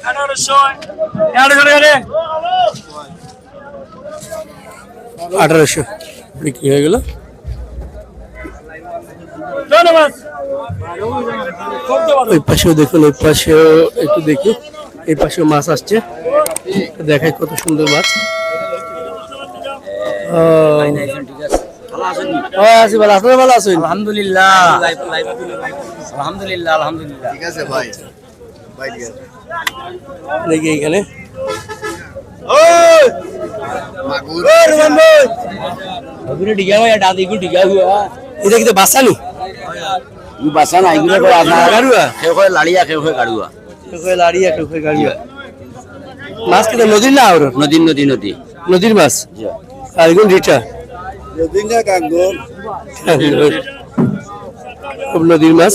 1800 বিক্রি হয়ে গেল। ওই পাশেও দেখুন, ওই পাশেও একটু দেখি, এই পাশেও মাছ আসছে, দেখায় কত সুন্দর মাছ। ভালো আছেন? আলহামদুলিল্লাহ আলহামদুলিল্লাহ আলহামদুলিল্লাহ ঠিক আছে ভাই। দেখি এখানে এটা কিন্তু বাসা নি, বাসা না এগুলো গাড়ুয়া কেউ হয় লাড়িয়া কেউ হয় গাড়ুয়া লাড়িয়া কেউ গাড়িয়া। মাছ কিন্তু নদীর না? আর নদীর নদী নদী নদীর মাছ। আর এগুলো রিটা খুব নদীর মাছ,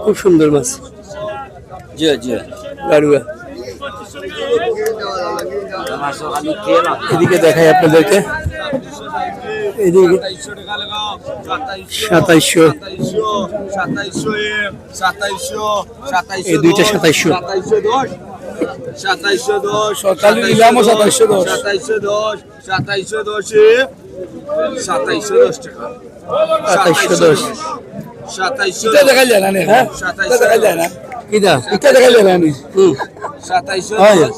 খুব সুন্দর মাছ। জি জি গাড়ুয়া। এদিকে দেখাই আপনাদেরকে, এদিকে 2700, এই দুইটা 2700। 2710 সকালে নিলাম 2710 2710 টাকা 2710 2710 দেখা যায় না। হ্যাঁ 2710 দেখা যায় না। কিদা এটা দেখা যায় না। 2710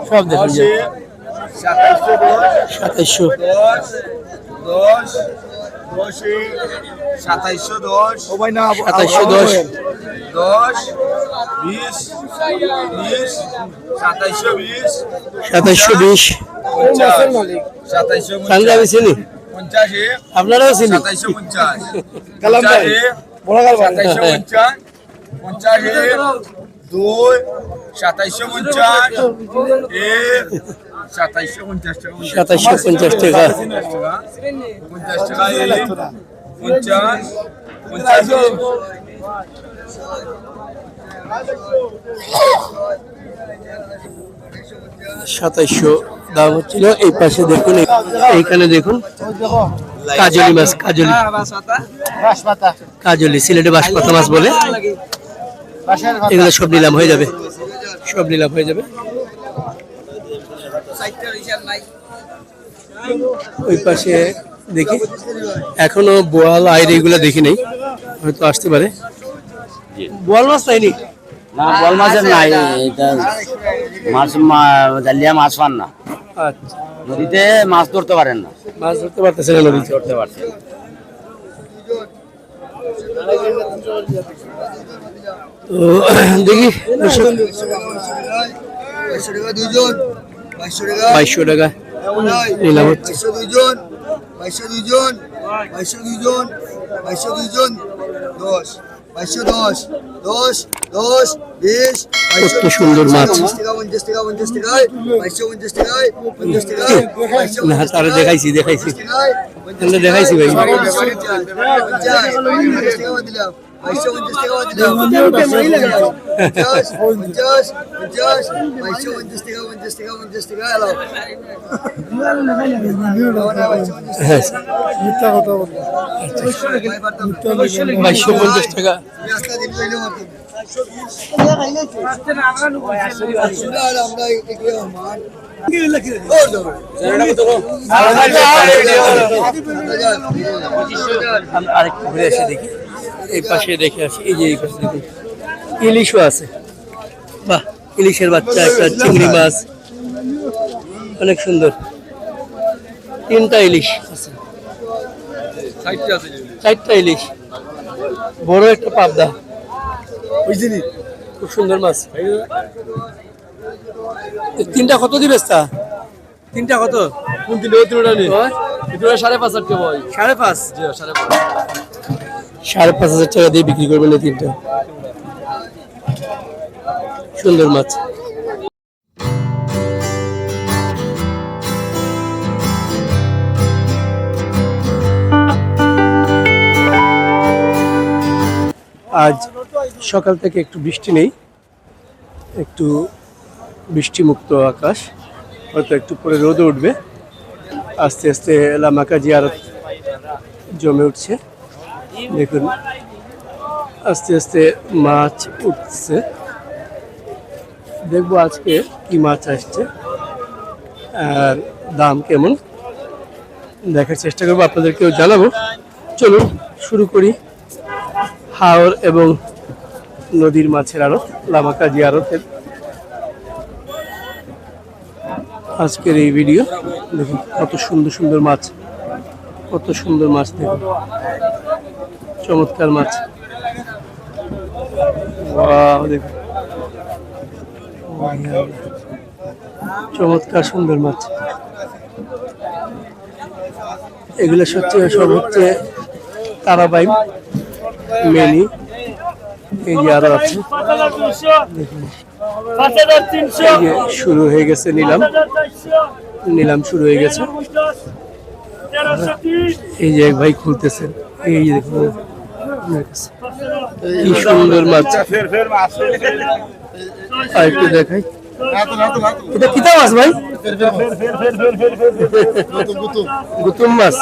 সব দেখা যায়। 2700 2710 ও ভাই না 2710 10 20 20 2720 2720 পাঞ্জাবি চিনি 50 আপনারাও চিনি 2750 কালাম ভাই বড় কাল 2750 50 2 2750 2750 টাকা 2750 টাকা 50 টাকা 50 2700 দাম হচ্ছিল। এই পাশে দেখুন, এইখানে দেখুন কাজলি মাছ, কাজলি সিলেটে বাঁশপাতা মাছ বলে। এগুলো সব নিলাম হয়ে যাবে, সব নিলাম হয়ে যাবে। ওই পাশে দেখি এখনো বোয়াল আইর এগুলো দেখি নেই, হয়তো আসতে পারে। বোয়াল মাছ পাইনি না, বল মাছের নাই, এটা মাছ জালিয়া মাছ পান না। আচ্ছা, নদীতে মাছ ধরতে পারেন না, মাছ ধরতে পারতেছে না নদীতে। ধরতে পারছেন তো দেখি 2200 টাকা নিলাম হচ্ছে। 10 20 কত সুন্দর মাছ। না তারা দেখাইছি দেখাইছি দেখাইছি ভাই। 2250 টাকা। আরেকটু ঘুরে আসি দেখি, এই পাশে দেখে আসি। এই যে এই পাশে দেখুন ইলিশও আছে, বাহ, ইলিশের বাচ্চা, একটা চিংড়ি মাছ, অনেক সুন্দর। 3টা ইলিশ আছে, 4টা ইলিশ, বড় একটা পাবদা, বুঝলি, খুব সুন্দর মাছ। 3টা কত দিবে? 3টা কত? 5,500 টাকা দিয়ে বিক্রি করবেন। 3টা সুন্দর মাছ। আজ সকাল থেকে একটু বৃষ্টি নেই, একটু বৃষ্টিমুক্ত আকাশ, হয়তো একটু পরে রোদ উঠবে। আস্তে আস্তে লামাকা জিয়ারত জমে উঠছে। দেখুন আস্তে আস্তে মাছ উঠছে, দেখবো আজকে কি মাছ আসছে আর দাম কেমন দেখার চেষ্টা করবো, আপনাদেরকেও জানাবো। চলুন শুরু করি হাওর এবং নদীর মাছের আড়ত, লামাকাজি আড়তের আজকের এই ভিডিও। দেখুন কত সুন্দর সুন্দর মাছ, কত সুন্দর মাছ, দেখুন চমৎকার মাছ। ওয়াও, দেখুন চমৎকার সুন্দর মাছ। এগুলো সব হচ্ছে তারাবাইম, মেনি, এই যে আরো আছে। দেখুন এই যে শুরু হয়ে গেছে নিলাম শুরু হয়ে গেছে। এই যে এক ভাই খুলতেছেন, এই যে দেখুন কি সুন্দর মাছ। আর একটু দেখাই, এটা কিতা মাছ ভাই? গুতুম মাছ,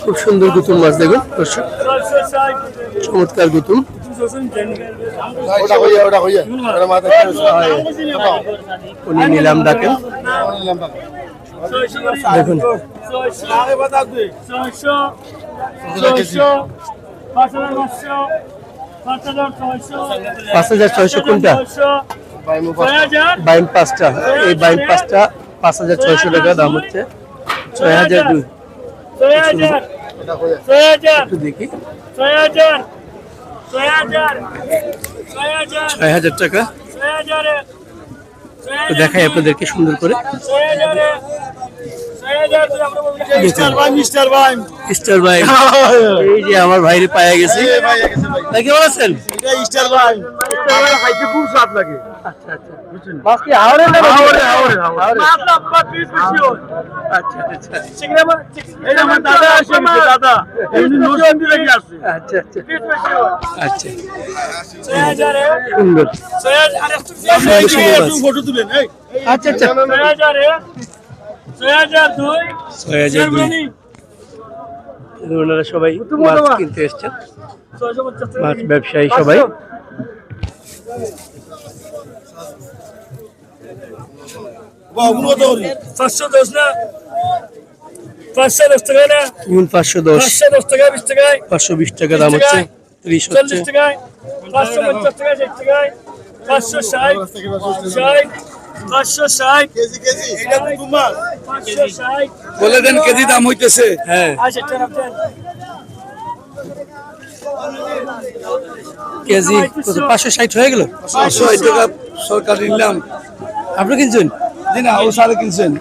খুব সুন্দর গুতুম মাছ। দেখুন দর্শক, চমৎকার গুতুম। উনি নিলাম ডাকেন, দেখুন 5,600 কোনটা? বাইম 5টা, এই বাইম 5টা 5,600 টাকা দাম হচ্ছে। 6,002 একটু দেখি, 6,000 টাকা। তো দেখাই আপনাদেরকে সুন্দর করে। স্টার ভাই, এই যে আমার ভাইরে পাওয়া গেছে। ভাই কেমন আছেন? আচ্ছা আচ্ছা, মাছ কি হাওড়ের না? আচ্ছা আচ্ছা, আচ্ছা আচ্ছা, সুন্দর। আচ্ছা আচ্ছা, 6,002। ওনারা সবাই মাছ কিনতে এসছেন, মাছ ব্যবসায়ী সবাই। নুন 510, 520 টাকা দাম হচ্ছে। 30 হচ্ছে, 560 বলে দেন কেজি দাম হইতেছে। হ্যাঁ কেজি কত? 560 হয়ে গেল। 560 টাকা সরকার নিলাম। আপনি কিনছেন? জি না, ও সারে কিনছেন।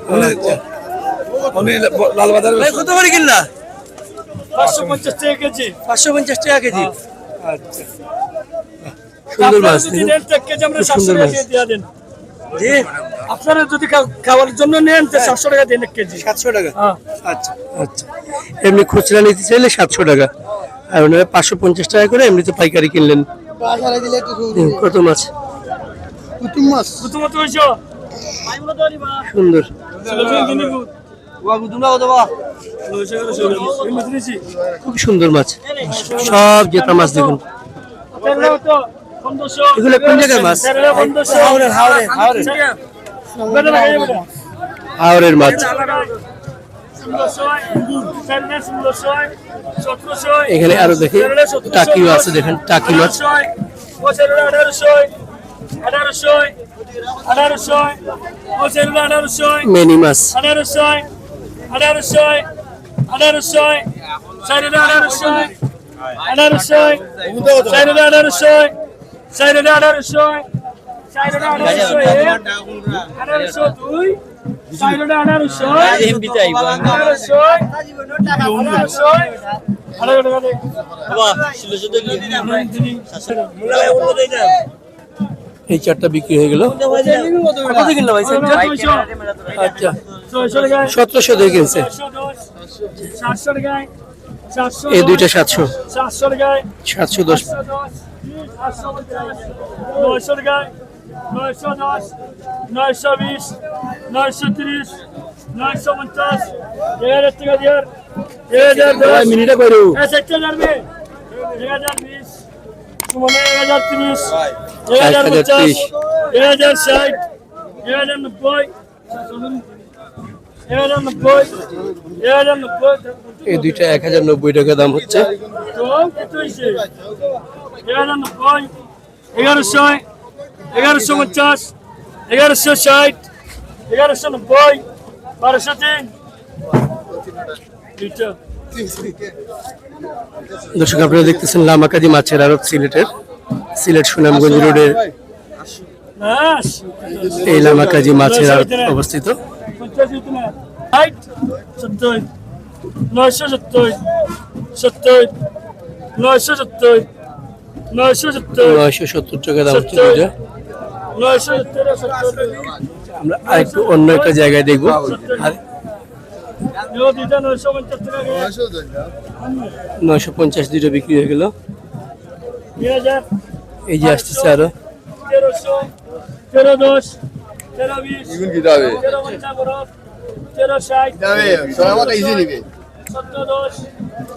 উনি লালবাজার কত করে কিনলা? 550 টাকা কেজি। 550 টাকা কেজি। আচ্ছা, সুন্দর মাছ, সুন্দর মাছ। জি, আপনারা যদি খাওয়ার জন্য নেন 700 টাকা দেন এক কেজি। 700 টাকা। আচ্ছা আচ্ছা, এমনি খুচরা নিতে চাইলে 700 টাকা, আর ওনারা 550 টাকা করে এমনিতে পাইকারি কিনলেন। কত মাছ? কুতুম মাছ। সুন্দর, খুব সুন্দর মাছ, সব জেতা মাছ। দেখুন এগুলো কোন জায়গার মাছ? হাওড়ের মাছ। এখানে আরো দেখি টাকিও আছে, দেখেন টাকি মাছ। 1800 মেনি মাছ। 1800 এই চারটা বিক্রি হয়ে গেল। কত কিনলো ভাই? আচ্ছা, 1700 দিয়ে কিনছে। এই দুইটা 700, 710। 910, 920, 930, 950, 1000 টাকা দিয়ে 1010 মিনিটে কইরো। 1020, 1020, মানে 1030, 1030, 1060, 1090, 1090, 1090, এই দুইটা 1090 টাকা দাম হচ্ছে। 1090, 1100, 1150, 1160, 1190, 1203, দুইটা। দর্শক আপনারা দেখতেছেন লামাকাজি মাছের আড়ত সিলেট সুনামগঞ্জ রোডের এই লামাকাজি মাছের আড়ত অবস্থিত। 970 টাকা দাম হচ্ছে দুইটা। আমরা আরেকটু অন্য একটা জায়গায় দেখবো। আর 950 দুইটা বিক্রি হয়ে গেল। এই যে আসতেছে আরো 1300, 1310, 1320, 1350, 1360, 1710,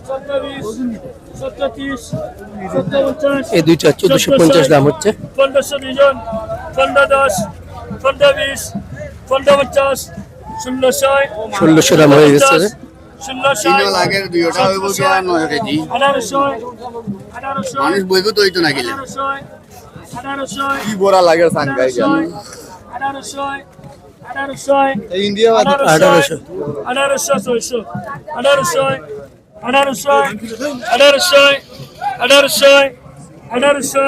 1720, 1730, 1750, এই দুইটা 1450 দাম হচ্ছে। 1500 দুইজন, 1510, 1520, 1550, 1600, 1600 দাম হয়ে গেছে। 1600, 1800, 1800, মানুষ বইব তো হইতো না গেলে 1800, কি বোরা লাগে সাংগাই 1800, 1800, এই ইন্ডিয়া 1800, 1800, 1800, 1800, 1800, 1800, 1800,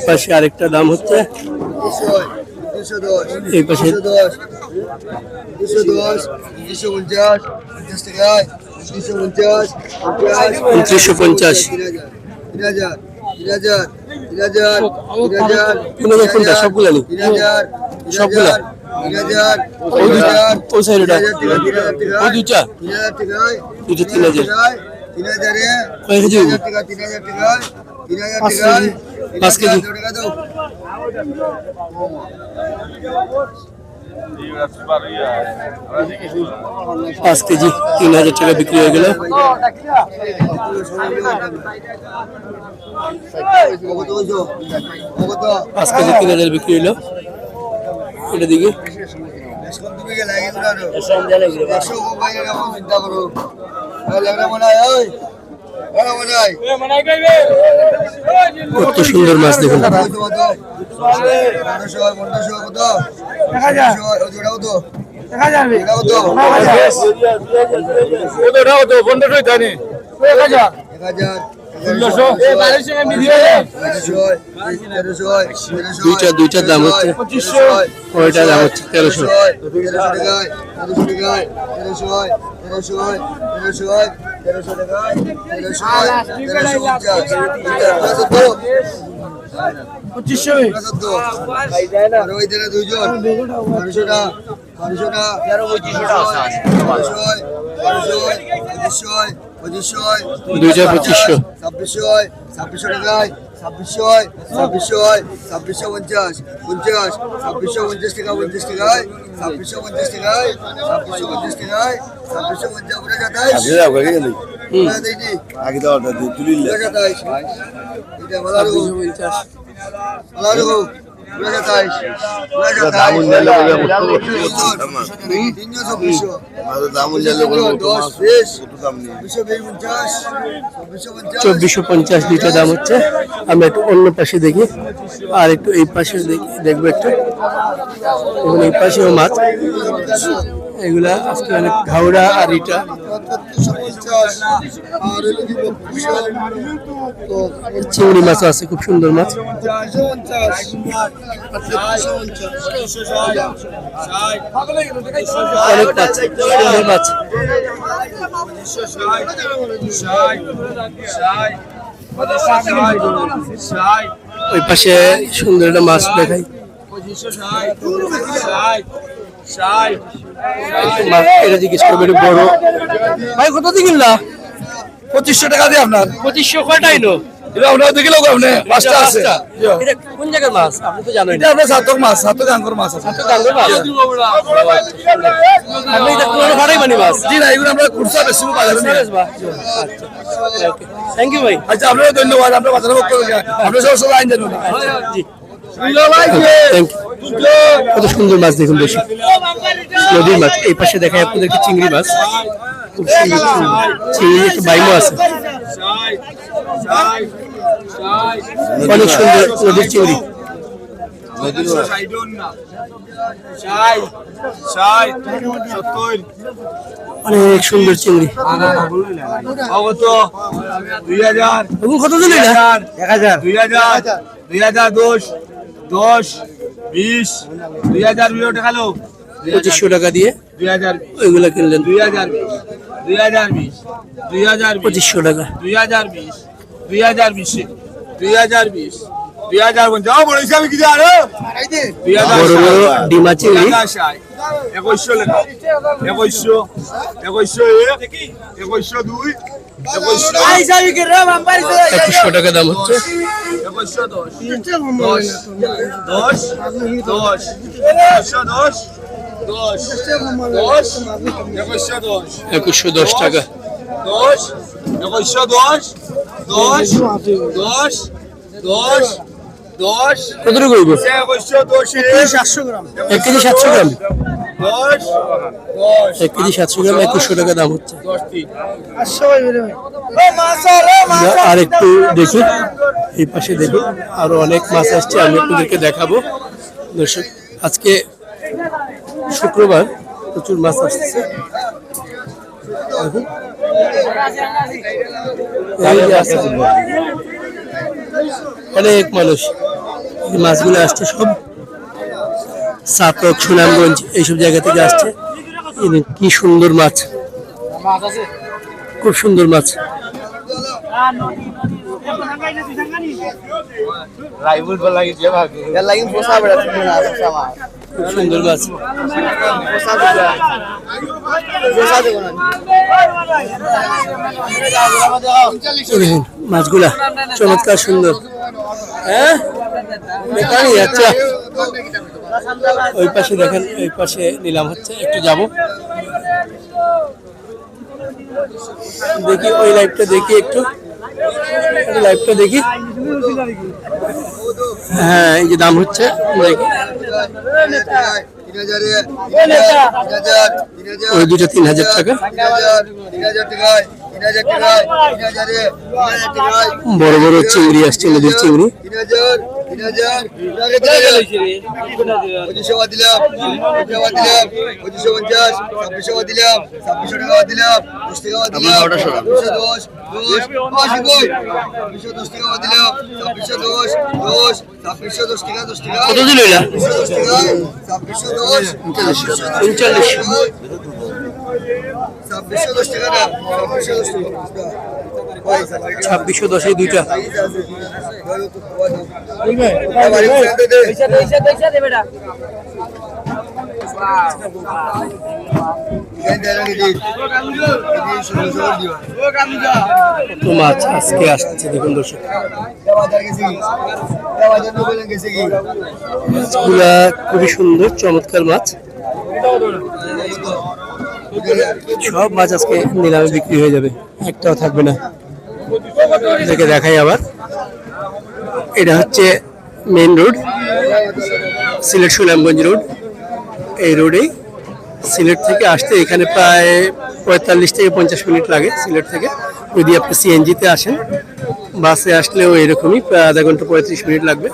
পাশে আরেকটা দাম হচ্ছে। এই পাশে 2950, 3000 কোনটা সবগুলা নি সবগুলা ওই সাইডটা ওই দুইটা 3000 কয় কেজি হইব? 5 কেজি। পাঁচ কেজি 3000 টাকা বিক্রি হয়ে গেল। 5 কেজি 3000 বিক্রি হইলো। এটা দিকে কত সুন্দর মাছ দেখুন। দুইটার দাম হচ্ছে, ওইটার দাম হচ্ছে 1300। দুইটা 2500। 2600 টাকায় 2650, 2650 টাকায় 2650 টাকায় 2650 টাকায় 2650 করে যাতাই আগে তো অর্ডার দিয়ে তুলি যাতাই এটা ভালো লাগো ভালো লাগো দামুন জানলে দামুন জানলে 2450 দুইটা দাম হচ্ছে। আমরা একটু অন্য পাশে দেখি, আর একটু এই পাশে দেখবো একটু। এবং এই পাশেও মাছ, এগুলা আজকে অনেক ঘাওড়া আর ইটা। চিংড়ি মাছ আছে, খুব সুন্দর মাছ। অনেক মাছ, সুন্দর মাছ। ওই পাশে সুন্দর একটা মাছ দেখাই। এটা জিজ্ঞেস করবে একটু বড় ভাই, কত দিয়ে কিনলা? 2500 টাকা দিয়ে আপনার 2500 কয়টা এলো? এটা আপনার দেখে লোক আপনি পাঁচটা আছে এটা কোন জায়গার মাছ আপনি তো জানেন এটা আপনার সাতক আঙ্কর মাছ আছে গাঙ্গর মাছ আপনি এটা কোন ভাড়াই মানি মাছ জি না এগুলো আমরা খুচরা বেশি বাজারে নিয়ে আসি। থ্যাংক ইউ ভাই আচ্ছা আপনাকে ধন্যবাদ আপনার বাজারে পক্ষ থেকে আপনি সব আইন জানুন জি Thank you. কত সুন্দর মাছ দেখুন বেশি নদীর মাছ এই পাশে দেখায় আপনাদেরকে চিংড়ি মাছ খুব সুন্দর চিংড়ি একটু বাইমো আছে অনেক সুন্দর নদীর চিংড়ি অনেক সুন্দর চিংড়ি কত দিন 2500 টাকা দিয়ে ওইগুলা কিনলেন 2500 টাকা 2020 যাও বড় হিসাবে কি জানো বড় বড় ডিমা চিংড়ি 2100 লেখা 2100 2102 2100 টাকা দাম হচ্ছে 2110 টাকা কতটুকু হইব 700 গ্রাম 1 কেজি 700 গ্রাম 1 কেজি 700 গ্রাম 2100 টাকা দাম হচ্ছে আর একটু দেখি এই পাশে দেখি আরো অনেক মাছ আসছে আমি আপনাদেরকে দেখাবো দর্শক আজকে শুক্রবার প্রচুর মাছ আসছে দেখুন এই যে আসছে অনেক মানুষ এই মাছগুলো আসছে সব সাতক সুনামগঞ্জ এইসব জায়গা থেকে আসছে কি সুন্দর মাছ খুব সুন্দর মাছ খুব সুন্দর মাছ দেখুন মাছগুলা চমৎকার সুন্দর হ্যাঁ আচ্ছা ওই পাশে দেখেন ওই পাশে নিলাম হচ্ছে একটু যাব দেখি ওই লাইভটা দেখি একটু লাইভটা দেখি হ্যাঁ এই যে দাম হচ্ছে দেখি ওই দুটো 3000 টাকা বড় বড় চিংড়ি আসছে নদীর চিংড়ি কত দিল এটা 2610 দুইটা তো মাছ আজকে আসছে দেখুন দর্শক মাছগুলা খুবই সুন্দর চমৎকার মাছ সব মাছ আজকে নিলামে বিক্রি হয়ে যাবে একটাও থাকবে না দেখে দেখাই আবার এটা হচ্ছে main road Sylhet Sunamganj road এই রোডেই সিলেট থেকে আসতে এখানে প্রায় 45 থেকে 50 মিনিট লাগে সিলেট থেকে যদি আপনি সিএনজিতে আসেন বাসে আসলেও এরকমই প্রায় আধা ঘন্টা 35 মিনিট লাগবে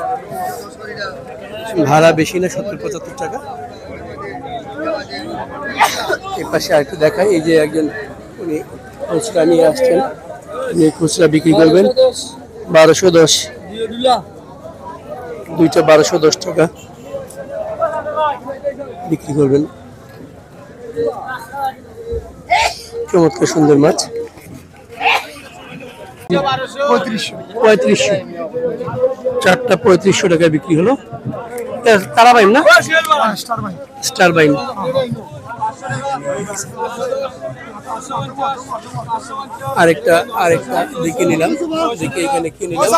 ভাড়া বেশি না 70-75 টাকা এই পাশে আরেকটু দেখাই এই যে একজন উনি খুচরা নিয়ে আসছেন উনি খুচরা বিক্রি করবেন 1210 দুইটা 1210 টাকা বিক্রি করবেন চমৎকার সুন্দর মাছ 3500 চারটা 3500 টাকা বিক্রি হলো তারা বাইম না স্টার বাইম আরেকটা দেখে নিলাম, দেখে এখানে কি নিলাম,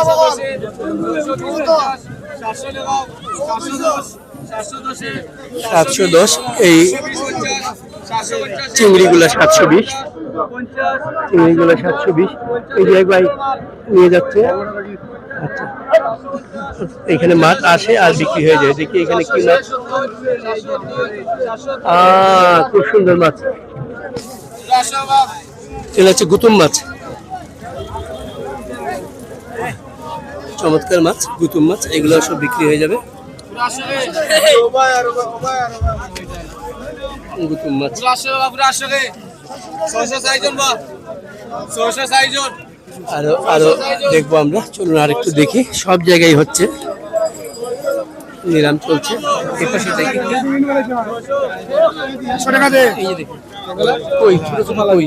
710। এই চিংড়িগুলা 720, চিংড়িগুলা 720। এই যে এক ভাই নিয়ে যাচ্ছে। আচ্ছা, এখানে মাছ আসে আর বিক্রি হয়ে যায়। দেখি এখানে কি মাছ। খুব সুন্দর মাছ, এটা হচ্ছে গুতুম মাছ, চমৎকার মাছ, গুতুম মাছ। এগুলো সব বিক্রি হয়ে যাবে। গুতুম মাছ আরো আরো দেখবো আমরা। চলুন আর একটু দেখি। সব জায়গায় হচ্ছে, নিলাম চলছে। এই পাশে দেখি, এই যে দেখি কই, ছোট ছোট কই।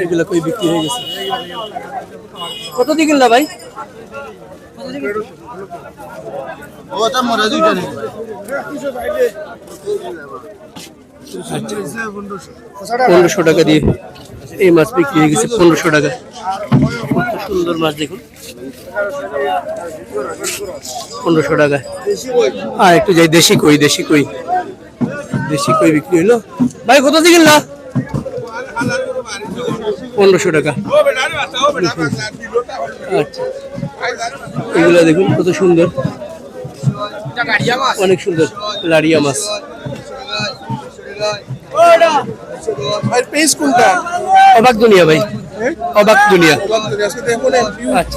এগুলো কই বিক্রি হয়ে গেছে। কত দিয়ে কিনলা ভাই? আচ্ছা, 1500 টাকা দিয়ে এই মাছ বিক্রি হয়ে গেছে। 1500 টাকা। কত সুন্দর মাছ দেখুন, 1500 টাকা। আর একটু যাই, দেশি কই, দেশি কই, দেশি কই বিক্রি হইলো। ভাই কত দিয়ে কিনলা? 1500 টাকা। আচ্ছা, এগুলো দেখুন কত সুন্দর, অনেক সুন্দর লাড়িয়া মাছ। অবাক দুনিয়া ভাই, অবাক দুনিয়া। আচ্ছা।